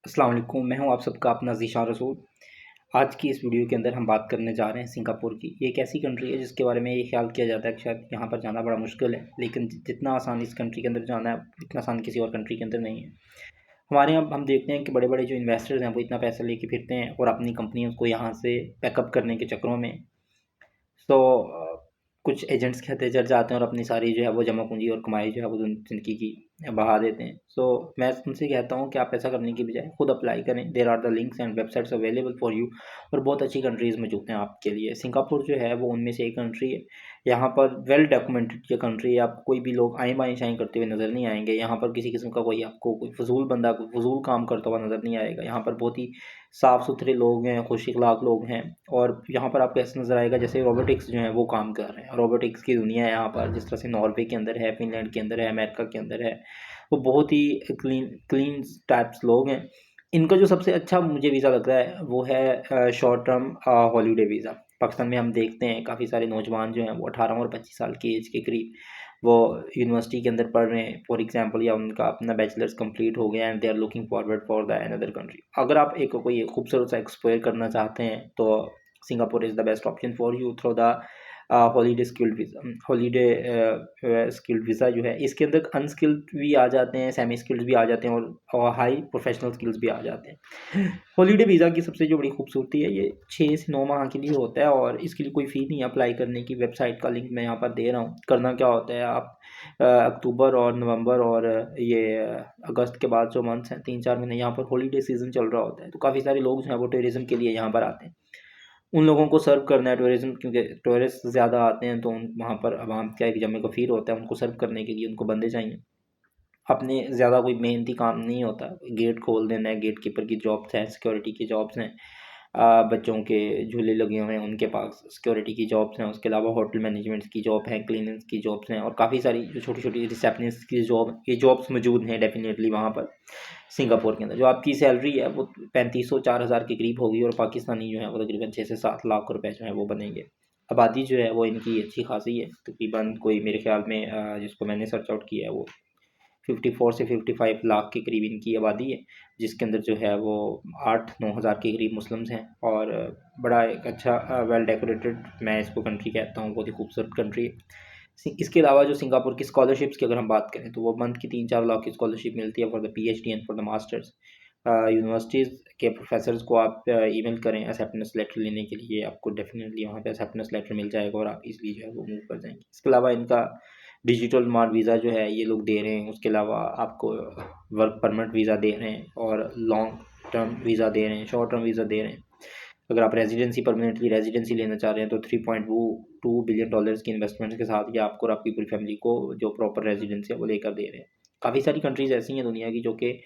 अस्सलाम वालेकुम, मैं हूं आप सबका अपना ज़ीशान रसूल। आज की इस वीडियो के अंदर हम बात करने जा रहे हैं सिंगापुर की। ये एक ऐसी कंट्री है जिसके बारे में ये ख्याल किया जाता है कि शायद यहाँ पर जाना बड़ा मुश्किल है, लेकिन जितना आसान इस कंट्री के अंदर जाना है इतना आसान किसी और कंट्री के अंदर नहीं है। हमारे यहाँ हम देखते हैं कि बड़े बड़े जो इन्वेस्टर्स हैं वो इतना पैसा लेके फिरते हैं और अपनी कंपनियों को यहाँ से पैकअप करने के चक्करों में तो कुछ एजेंट्स के हथे चढ़ जाते हैं और अपनी सारी जो है वो जमा पूंजी और कमाई जो है वो ज़िंदगी की बहा देते हैं। सो मैं उनसे कहता हूँ कि आप ऐसा करने की बजाय खुद अप्लाई करें। There are the links and websites available for you. और बहुत अच्छी कंट्रीज़ मौजूद हैं आपके लिए। सिंगापुर जो है वो उनमें से एक कंट्री है। यहाँ पर वेल डॉक्यूमेंटेड ये कंट्री है। आपको कोई भी लोग आएँ बाएँ शाएँ करते हुए नज़र नहीं आएंगे। यहाँ पर किसी किस्म का कोई आपको कोई फजूल बंदा कोई फजूल काम करता हुआ नज़र नहीं आएगा। यहाँ पर बहुत ही साफ़ सुथरे लोग हैं, खुश अखलाक लोग हैं। और यहाँ पर आपको ऐसा नज़र आएगा जैसे रोबोटिक्स जो है वो काम कर रहे हैं। रोबोटिक्स की दुनिया है यहाँ पर, जिस तरह से नॉर्वे के अंदर है, फिनलैंड के अंदर है, अमेरिका के अंदर है। वो बहुत ही क्लीन क्लीन टाइप्स लोग हैं। इनका जो सबसे अच्छा मुझे वीज़ा लग रहा है वो है short term holiday visa. Pakistan में हम देखते हैं काफ़ी सारे नौजवान जो हैं वो 18 और 25 साल की एज के करीब वो यूनिवर्सिटी के अंदर पढ़ रहे हैं फॉर एग्जांपल, या उनका अपना बैचलर्स कंप्लीट हो गया and they are looking forward for the another country. अगर आप एक कोई खूबसूरत सा एक्सप्लोर करना चाहते हैं तो Singapore is the best option for you through the holiday skilled visa. Holiday skilled visa जो है इसके अंदर अनस्किल्ड भी आ जाते हैं, सेमी स्किल्ड भी आ जाते हैं और हाई प्रोफेशनल स्किल्स भी आ जाते हैं। हॉलीडे वीज़ा की सबसे जो बड़ी खूबसूरती है ये 6 से 9 माह के लिए होता है और इसके लिए कोई फ़ी नहीं है अप्लाई करने की। वेबसाइट का लिंक मैं यहाँ पर दे रहा हूँ। करना क्या होता है, आप अक्टूबर और नवंबर और अगस्त के बाद जो मंथ्स हैं 3-4 महीने यहाँ पर हॉलीडे सीज़न चल रहा होता है। तो काफ़ी सारे लोग जो हैं वो टूरिज़्म के लिए यहाँ पर आते हैं। उन लोगों को सर्व करना है टूरिज़्म, क्योंकि टूरिस्ट ज़्यादा आते हैं तो उन वहाँ पर आवाम का एक जमे ख़फीर होता है। उनको सर्व करने के लिए उनको बंदे चाहिए। अपने ज़्यादा कोई मेहनती काम नहीं होता। गेट खोल देना है, गेट कीपर की जॉब्स हैं, सिक्योरिटी की जॉब्स हैं। बच्चों के झूले लगे हुए हैं उनके पास सिक्योरिटी की जॉब्स हैं। उसके अलावा होटल मैनेजमेंट की जॉब है, क्लीनिंग की जॉब्स हैं और काफ़ी सारी जो छोटी-छोटी रिसेप्शनिस्ट की जॉब, ये जॉब्स मौजूद हैं डेफ़िनेटली वहाँ पर सिंगापुर के अंदर। जो आपकी सैलरी है वो 3500-4000 के करीब होगी और पाकिस्तानी जो है वो तकरीबन 6 से 7 लाख रुपए जो है वो बनेंगे। आबादी जो है वो इनकी अच्छी खासी है। तकरीबन कोई मेरे ख़्याल में जिसको मैंने सर्च आउट किया है वो 54 से 55 लाख के करीब इनकी आबादी है, जिसके अंदर जो है वो 8-9 हज़ार के करीब मुस्लिम्स हैं। और बड़ा एक अच्छा वेल डेकोरेटेड मैं इसको कंट्री कहता हूँ, बहुत ही खूबसूरत कंट्री है। इसके अलावा जो सिंगापुर की स्कॉलरशिप्स की अगर हम बात करें तो वो मंथ की 3-4 लाख की स्कॉलरशिप मिलती है for the PhD and for the masters. Universities के प्रोफेसर्स को आप ईमेल करें एक्सेप्टेंस लेटर लेने के लिए, आपको डेफिनेटली वहाँ पे एक्सेप्टेंस लेटर मिल जाएगा और आप इज़िली जो है वो मूव कर जाएंगे। इसके अलावा इनका डिजिटल मार्ट वीज़ा जो है ये लोग दे रहे हैं। उसके अलावा आपको वर्क परमिट वीज़ा दे रहे हैं और लॉन्ग टर्म वीज़ा दे रहे हैं, शॉर्ट टर्म वीज़ा दे रहे हैं। अगर आप रेजिडेंसी परमानेंटली रेजिडेंसी लेना चाह रहे हैं तो 3.2 बिलियन डॉलर्स की इन्वेस्टमेंट के साथ ये आपको और आपकी पूरी फैमिली को जो प्रॉपर रेजिडेंसी है वो लेकर दे रहे हैं। काफ़ी सारी कंट्रीज़ ऐसी हैं दुनिया की जो कि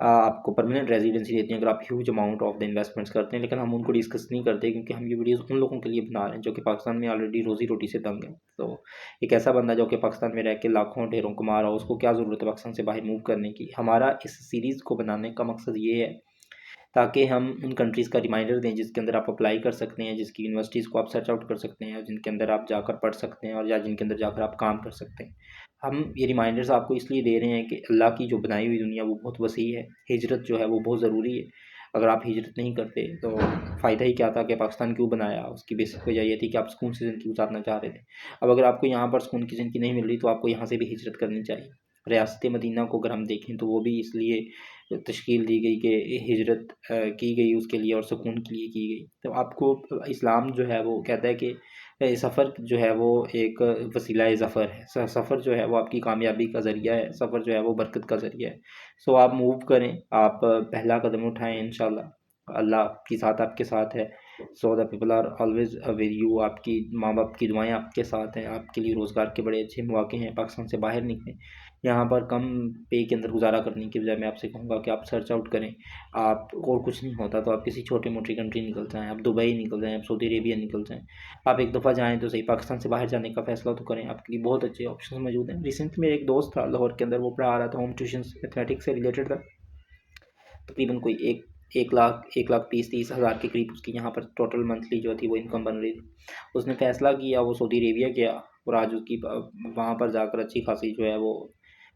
आपको परमानेंट रेजिडेंसी देती हैं अगर आप huge amount of the investments करते हैं, लेकिन हम उनको डिस्कस नहीं करते क्योंकि हम ये वीडियोस उन लोगों के लिए बना रहे हैं जो कि पाकिस्तान में ऑलरेडी रोजी रोटी से तंग है। तो एक ऐसा बंदा जो कि पाकिस्तान में रह के लाखों ढेरों कमा रहा हो, उसको क्या ज़रूरत है पाकिस्तान से बाहर मूव करने की। हमारा इस सीरीज़ को बनाने का मकसद ये है ताकि हम उन कंट्रीज़ का रिमाइंडर दें जिसके अंदर आप अप्लाई कर सकते हैं, जिसकी यूनिवर्सिटीज़ को आप सर्च आउट कर सकते हैं, जिनके अंदर आप जाकर पढ़ सकते हैं और या जिनके अंदर जाकर आप काम कर सकते हैं। हम ये रिमाइंडर्स आपको इसलिए दे रहे हैं कि अल्लाह की जो बनाई हुई दुनिया वो बहुत वसी है। हिजरत जो है वो बहुत ज़रूरी है। अगर आप हिजरत नहीं करते तो फ़ायदा ही क्या था कि पाकिस्तान क्यों बनाया। उसकी बेसिक वजह ये थी कि आप सुकून से ज़िंदगी गुजारना चाह रहे थे। अब अगर आपको यहाँ पर सुकून की ज़िंदगी नहीं मिल रही तो आपको यहाँ से भी हिजरत करनी चाहिए। रियासत मदीना को अगर हम देखें तो वो भी इसलिए तश्कील दी गई कि हिजरत की गई उसके लिए और सुकून के लिए की गई। तो आपको इस्लाम जो है वो कहता है कि सफ़र जो है वो एक वसीला ज़फ़र है। सफ़र जो है वो आपकी कामयाबी का ज़रिया है, सफ़र जो है वो बरकत का ज़रिया है। सो आप मूव करें, आप पहला कदम उठाएँ इंशाल्लाह। अल्लाह की साथ आपके साथ है। So the people are always with you. आपकी माँ-बाप की दुआएँ आपके साथ हैं। आपके लिए रोज़गार के बड़े अच्छे मौके हैं। पाकिस्तान से बाहर निकलें। यहाँ पर कम पे के अंदर गुज़ारा करने की बजाय मैं आपसे कहूँगा कि आप सर्च आउट करें। आप और कुछ नहीं होता तो आप किसी छोटी-मोटी कंट्री निकल जाएँ, आप दुबई निकल जाएँ, आप सऊदी अरेबिया निकल जाएँ। आप एक दफ़ा जाएँ तो सही, पाकिस्तान से बाहर जाने का फ़ैसला तो करें। आपके लिए बहुत अच्छे ऑप्शंस मौजूद हैं। रिसेंटली मेरा एक दोस्त था लाहौर के अंदर, वो पढ़ा रहा था, होम ट्यूशन्स मैथमेटिक्स से रिलेटेड था। तकरीबन कोई एक 1,30,30 हज़ार के करीब उसकी यहाँ पर टोटल मंथली जो थी वो इनकम बन रही थी। उसने फ़ैसला किया, वो सऊदी अरेबिया गया और आज उसकी वहाँ पर जाकर अच्छी खासी जो है वो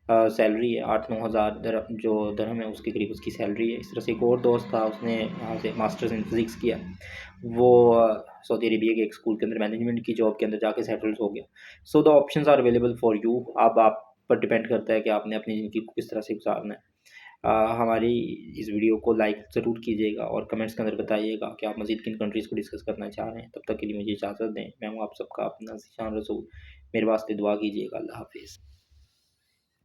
सैलरी है 8-9 हज़ार दरम, जो दरहम है उसके करीब उसकी सैलरी है। इस तरह से एक और दोस्त था, उसने यहाँ से मास्टर्स इन फिज़िक्स किया। वो सऊदी अरेबिया के एक स्कूल के अंदर मैनेजमेंट की जॉब के अंदर जाके सेटल्स हो गया। So the options are available for you. अब आप पर डिपेंड करता है कि आपने अपनी ज़िंदगी को किस तरह से गुजारना है। हमारी इस वीडियो को लाइक ज़रूर कीजिएगा और कमेंट्स के अंदर बताइएगा कि आप मज़ीद किन कंट्रीज़ को डिस्कस करना चाह रहे हैं। तब तक के लिए मुझे इजाज़त दें। मैं हूँ आप सबका अपना ज़ीशान रसूल। मेरे वास्ते दुआ कीजिएगा। अल्लाह हाफ़िज़।